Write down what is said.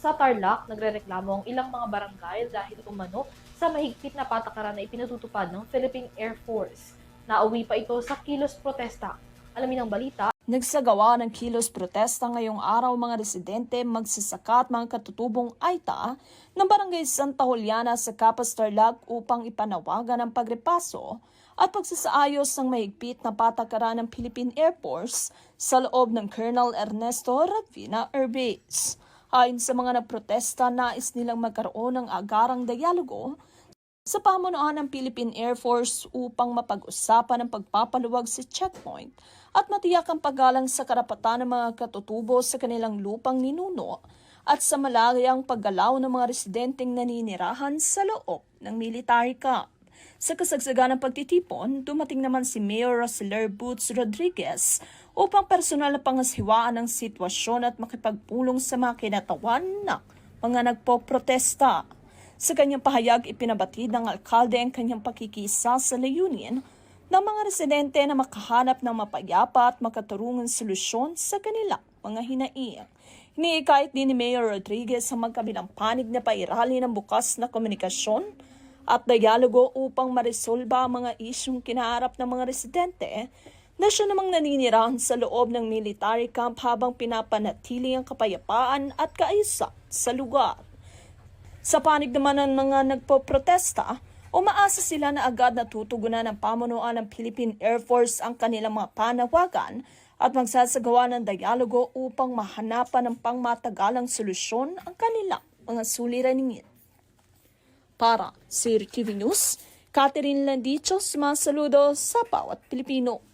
Sa Tarlac, nagrereklamo ang ilang mga barangay dahil umano sa mahigpit na patakaran na ipinatutupad ng Philippine Air Force. Nauwi pa ito sa kilos protesta. Alamin ang balita. Nagsagawa ng kilos protesta ngayong araw mga residente, magsasaka at mga katutubong Aita ng Barangay Santa Juliana sa Capas Tarlac upang ipanawagan ang pagrepaso at pagsasaayos ng mahigpit na patakaran ng Philippine Air Force sa loob ng Colonel Ernesto Ravina Air Base. Ayon sa mga nagprotesta, nais nilang magkaroon ng agarang dialogo sa pamunuan ng Philippine Air Force upang mapag-usapan ang pagpapaluwag sa checkpoint at matiyak ang paggalang sa karapatan ng mga katutubo sa kanilang lupang ninuno at sa malayang paggalaw ng mga residenteng naninirahan sa loob ng military camp. Sa kasagsagan ng pagtitipon, dumating naman si Mayor Roseler Boots Rodriguez upang personal na pangasiwaan ang sitwasyon at makipagpulong sa mga kinatawan ng mga nagpoprotesta. Sa kanyang pahayag, ipinabatid ng alkalde ang kanyang pakikisa sa layunin ng mga residente na makahanap ng mapayapa at makatarungang solusyon sa kanilang mga hinaing. Iniikait din ni Mayor Rodriguez ang magkabilang panig na pairali ng bukas na komunikasyon at dialogo upang maresolba ang mga isyong kinaharap ng mga residente na siya namang naninirahan sa loob ng military camp habang pinapanatili ang kapayapaan at kaayusan sa lugar. Sa panig naman ng mga nagpoprotesta, umaasa sila na agad natutugunan ng pamunuan ng Philippine Air Force ang kanilang mga panawagan at magsasagawa ng dialogo upang mahanapan ng pangmatagalang solusyon ang kanilang mga suliranin. Para sa TV News, Catherine Landicho, sumasaludo sa bawat Pilipino.